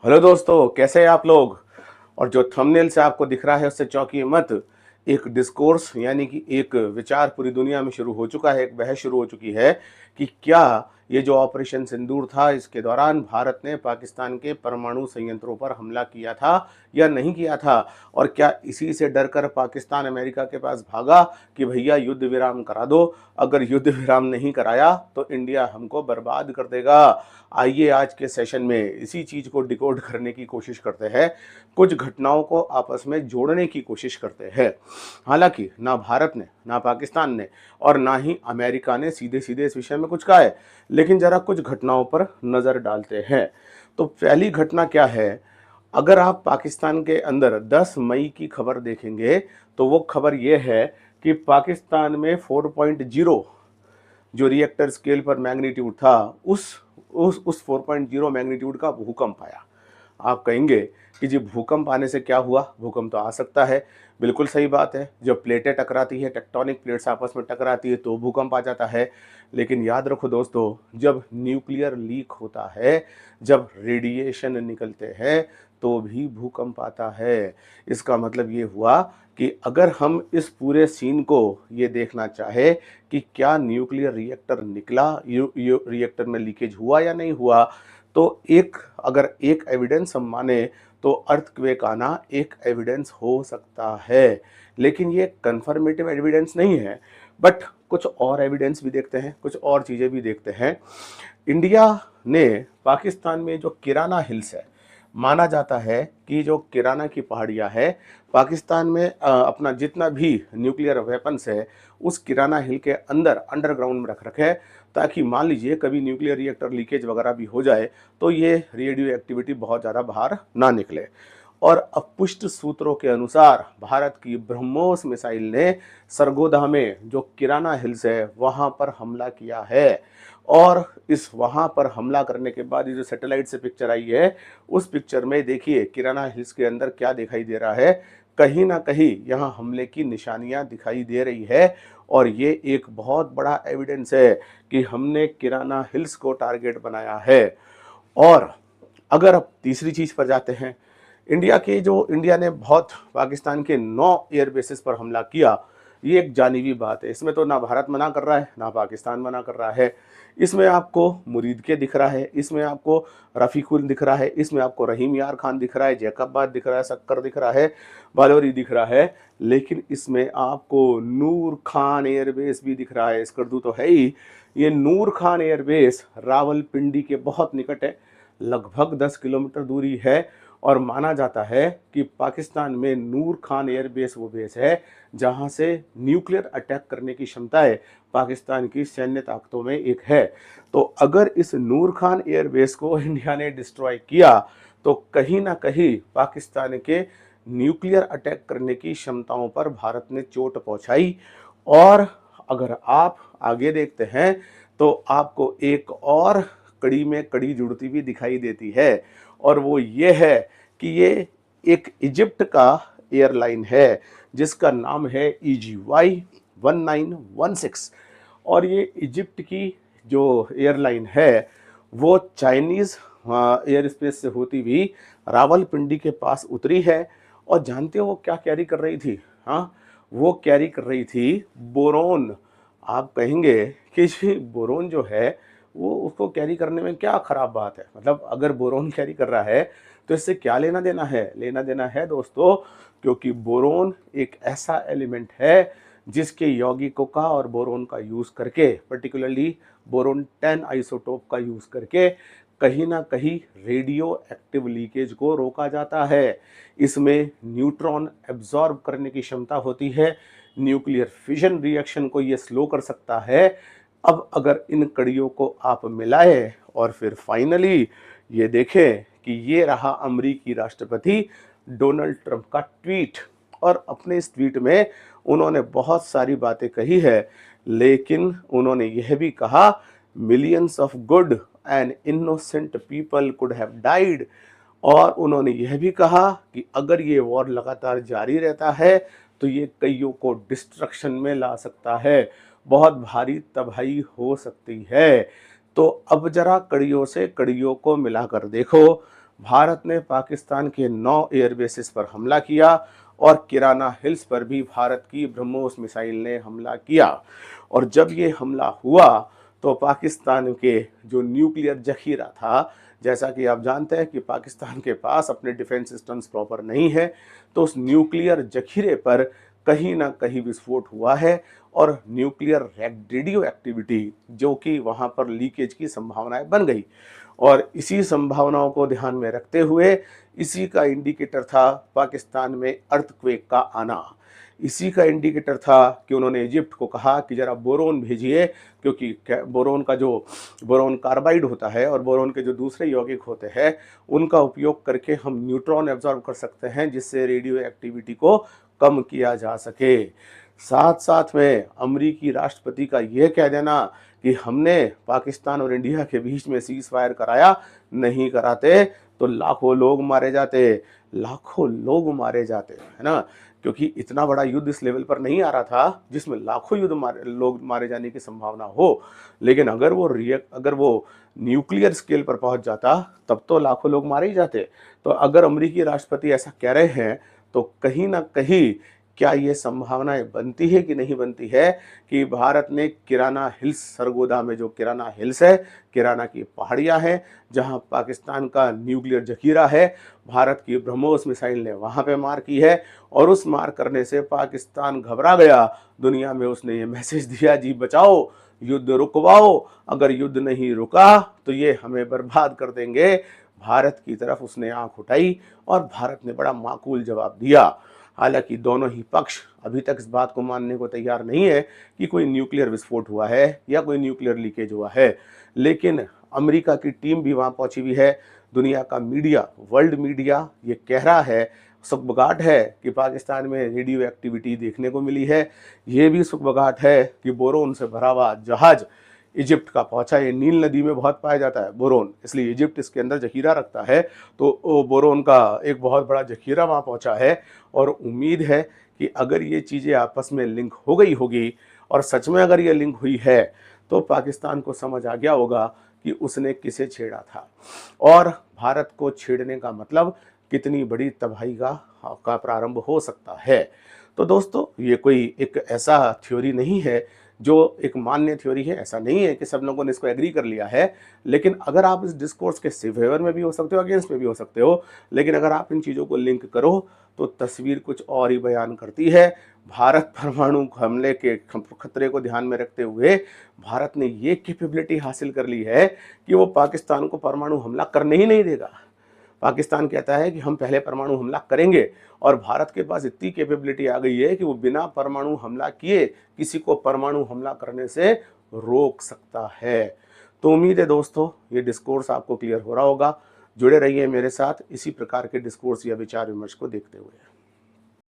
Hello दोस्तों, कैसे हैं आप लोग। और जो थंबनेल से आपको दिख रहा है उससे चौंकिए मत। एक डिस्कोर्स यानी कि एक विचार पूरी दुनिया में शुरू हो चुका है, एक बहस शुरू हो चुकी है कि क्या ये जो ऑपरेशन सिंदूर था इसके दौरान भारत ने पाकिस्तान के परमाणु संयंत्रों पर हमला किया था या नहीं किया था। और क्या इसी से डरकर पाकिस्तान अमेरिका के पास भागा कि भैया युद्ध विराम करा दो, अगर युद्ध विराम नहीं कराया तो इंडिया हमको बर्बाद कर देगा। आइए आज के सेशन में इसी चीज को डिकोड करने की कोशिश करते हैं, कुछ घटनाओं को आपस में जोड़ने की कोशिश करते हैं। हालांकि ना भारत ने, ना पाकिस्तान ने और ना ही अमेरिका ने सीधे सीधे इस विषय में कुछ कहा है, लेकिन जरा कुछ घटनाओं पर नजर डालते हैं। तो पहली घटना क्या है, अगर आप पाकिस्तान के अंदर 10 मई की खबर देखेंगे तो वो खबर ये है कि पाकिस्तान में 4.0 जो रिएक्टर स्केल पर मैग्नीट्यूड था, उस 4.0 मैग्नीट्यूड का भूकंप आया। आप कहेंगे कि जी भूकंप आने से क्या हुआ, भूकंप तो आ सकता है। बिल्कुल सही बात है, जब प्लेटें टकराती है, टेक्टोनिक प्लेट्स आपस में टकराती है तो भूकंप आ जाता है। लेकिन याद रखो दोस्तों, जब न्यूक्लियर लीक होता है, जब रेडिएशन निकलते हैं तो भी भूकंप आता है। इसका मतलब ये हुआ कि अगर हम इस पूरे सीन को ये देखना चाहे कि क्या न्यूक्लियर रिएक्टर निकला, रिएक्टर में लीकेज हुआ या नहीं हुआ, तो अगर एक एविडेंस हम माने तो अर्थक्वेक आना एक एविडेंस हो सकता है। लेकिन ये कंफर्मेटिव एविडेंस नहीं है। बट कुछ और एविडेंस भी देखते हैं, कुछ और चीज़ें भी देखते हैं। इंडिया ने पाकिस्तान में जो किराना हिल्स है, माना जाता है कि जो किराना की पहाड़ियाँ है पाकिस्तान में, अपना जितना भी न्यूक्लियर वेपन्स है उस किराना हिल के अंदर अंडरग्राउंड में रख रखे, ताकि मान लीजिए कभी न्यूक्लियर रिएक्टर लीकेज वगैरह भी हो जाए तो ये रेडियो एक्टिविटी बहुत ज़्यादा बाहर ना निकले। और अपुष्ट सूत्रों के अनुसार भारत की ब्रह्मोस मिसाइल ने सरगोधा में जो किराना हिल्स है वहां पर हमला किया है। और इस वहां पर हमला करने के बाद ये जो सैटेलाइट से पिक्चर आई है, उस पिक्चर में देखिए किराना हिल्स के अंदर क्या दिखाई दे रहा है। कहीं ना कहीं यहाँ हमले की निशानियां दिखाई दे रही है। और ये एक बहुत बड़ा एविडेंस है कि हमने किराना हिल्स को टारगेट बनाया है। और अगर अब तीसरी चीज पर जाते हैं, इंडिया ने बहुत पाकिस्तान के 9 एयर बेसिस पर हमला किया। ये एक जानिबी बात है, इसमें तो ना भारत मना कर रहा है ना पाकिस्तान मना कर रहा है। इसमें आपको मुरीद के दिख रहा है, इसमें आपको रफीकुल दिख रहा है, इसमें आपको रहीम यार खान दिख रहा है, जैकबाबाद दिख रहा है, सक्कर दिख रहा है, बालोरी दिख रहा है। लेकिन इसमें आपको नूर खान एयरबेस भी दिख रहा है। स्कर्दू तो है ही। ये नूर खान एयरबेस रावलपिंडी के बहुत निकट है, लगभग 10 किलोमीटर दूरी है। और माना जाता है कि पाकिस्तान में नूर खान एयरबेस वो बेस है जहां से न्यूक्लियर अटैक करने की क्षमताएं पाकिस्तान की सैन्य ताकतों में एक है। तो अगर इस नूर खान एयरबेस को इंडिया ने डिस्ट्रॉय किया तो कहीं ना कहीं पाकिस्तान के न्यूक्लियर अटैक करने की क्षमताओं पर भारत ने चोट पहुंचाई। और अगर आप आगे देखते हैं तो आपको एक और कड़ी में कड़ी जुड़ती हुई दिखाई देती है। और वो ये है कि ये एक इजिप्ट का एयरलाइन है जिसका नाम है EGY 1916। और ये इजिप्ट की जो एयरलाइन है वो चाइनीज एयर स्पेस से होती हुई रावलपिंडी के पास उतरी है। और जानते हो वो क्या कैरी कर रही थी? हाँ, वो कैरी कर रही थी बोरोन। आप कहेंगे कि जी बोरोन जो है वो उसको कैरी करने में क्या खराब बात है, मतलब अगर बोरोन कैरी कर रहा है तो इससे क्या लेना देना है? लेना देना है दोस्तों, क्योंकि बोरोन एक ऐसा एलिमेंट है जिसके यौगिकों का और बोरोन का यूज करके, पर्टिकुलरली बोरोन 10 आइसोटोप का यूज करके कहीं ना कहीं रेडियो एक्टिव लीकेज को रोका जाता है। इसमें न्यूट्रॉन एब्जॉर्ब करने की क्षमता होती है, न्यूक्लियर फिजन रिएक्शन को ये स्लो कर सकता है। अब अगर इन कड़ियों को आप मिलाएं और फिर फाइनली ये देखें कि ये रहा अमेरिकी राष्ट्रपति डोनाल्ड ट्रंप का ट्वीट। और अपने इस ट्वीट में उन्होंने बहुत सारी बातें कही है, लेकिन उन्होंने यह भी कहा millions of good and innocent people could have died. और उन्होंने यह भी कहा कि अगर ये वॉर लगातार जारी रहता है तो ये कईयों को डिस्ट्रक्शन में ला सकता है, बहुत भारी तबाही हो सकती है। तो अब जरा कड़ियों से कड़ियों को मिलाकर देखो, भारत ने पाकिस्तान के 9 एयरबेसेस पर हमला किया और किराना हिल्स पर भी भारत की ब्रह्मोस मिसाइल ने हमला किया। और जब ये हमला हुआ तो पाकिस्तान के जो न्यूक्लियर जखीरा था, जैसा कि आप जानते हैं कि पाकिस्तान के पास अपने डिफेंस सिस्टम्स प्रॉपर नहीं है, तो उस न्यूक्लियर जखीरे पर कहीं ना कहीं विस्फोट हुआ है और न्यूक्लियर रेडियो एक्टिविटी जो कि वहाँ पर लीकेज की संभावनाएं बन गई। और इसी संभावनाओं को ध्यान में रखते हुए इसी का इंडिकेटर था पाकिस्तान में अर्थक्वेक का आना। इसी का इंडिकेटर था कि उन्होंने इजिप्ट को कहा कि जरा बोरोन भेजिए, क्योंकि बोरोन का जो बोरोन कार्बाइड होता है और बोरोन के जो दूसरे यौगिक होते हैं उनका उपयोग करके हम न्यूट्रॉन एब्जॉर्ब कर सकते हैं, जिससे रेडियो एक्टिविटी को कम किया जा सके। साथ साथ में अमरीकी राष्ट्रपति का यह कह देना कि हमने पाकिस्तान और इंडिया के बीच में सीज फायर कराया, नहीं कराते तो लाखों लोग मारे जाते, लाखों लोग मारे जाते, है ना। क्योंकि इतना बड़ा युद्ध इस लेवल पर नहीं आ रहा था जिसमें लाखों लोग मारे जाने की संभावना हो। लेकिन अगर वो न्यूक्लियर स्केल पर पहुंच जाता तब तो लाखों लोग मारे ही जाते। तो अगर अमेरिकी राष्ट्रपति ऐसा कह रहे हैं तो कहीं ना कहीं क्या ये संभावनाएं बनती है कि नहीं बनती है कि भारत ने किराना हिल्स, सरगोदा में जो किराना हिल्स है, किराना की पहाड़ियां हैं जहां पाकिस्तान का न्यूक्लियर जखीरा है, भारत की ब्रह्मोस मिसाइल ने वहां पे मार की है और उस मार करने से पाकिस्तान घबरा गया। दुनिया में उसने ये मैसेज दिया, जी बचाओ, युद्ध रुकवाओ, अगर युद्ध नहीं रुका तो ये हमें बर्बाद कर देंगे। भारत की तरफ उसने आंख उठाई और भारत ने बड़ा माकूल जवाब दिया। हालांकि दोनों ही पक्ष अभी तक इस बात को मानने को तैयार नहीं है कि कोई न्यूक्लियर विस्फोट हुआ है या कोई न्यूक्लियर लीकेज हुआ है। लेकिन अमेरिका की टीम भी वहां पहुंची हुई है। दुनिया का मीडिया, वर्ल्ड मीडिया ये कह रहा है, सुगबगाहट है कि पाकिस्तान में रेडियो एक्टिविटी देखने को मिली है। ये भी सुगबगाहट है कि बोरोन से भरा हुआ जहाज इजिप्ट का पहुंचा। ये नील नदी में बहुत पाया जाता है बोरोन, इसलिए इजिप्ट इसके अंदर जखीरा रखता है। तो वो बोरोन का एक बहुत बड़ा जखीरा वहाँ पहुंचा है और उम्मीद है कि अगर ये चीज़ें आपस में लिंक हो गई होगी और सच में अगर ये लिंक हुई है तो पाकिस्तान को समझ आ गया होगा कि उसने किसे छेड़ा था और भारत को छेड़ने का मतलब कितनी बड़ी तबाही का प्रारंभ हो सकता है। तो दोस्तों, ये कोई एक ऐसा थ्योरी नहीं है जो एक मान्य थ्योरी है, ऐसा नहीं है कि सब लोगों ने इसको एग्री कर लिया है। लेकिन अगर आप इस डिस्कोर्स के फेवर में भी हो सकते हो, अगेंस्ट में भी हो सकते हो, लेकिन अगर आप इन चीज़ों को लिंक करो तो तस्वीर कुछ और ही बयान करती है। भारत परमाणु हमले के खतरे को ध्यान में रखते हुए भारत ने ये कैपेबिलिटी हासिल कर ली है कि वो पाकिस्तान को परमाणु हमला करने ही नहीं देगा। पाकिस्तान कहता है कि हम पहले परमाणु हमला करेंगे और भारत के पास इतनी कैपेबिलिटी आ गई है कि वो बिना परमाणु हमला किए किसी को परमाणु हमला करने से रोक सकता है। तो उम्मीद है दोस्तों ये डिस्कोर्स आपको क्लियर हो रहा होगा। जुड़े रहिए मेरे साथ इसी प्रकार के डिस्कोर्स या विचार विमर्श को देखते हुए।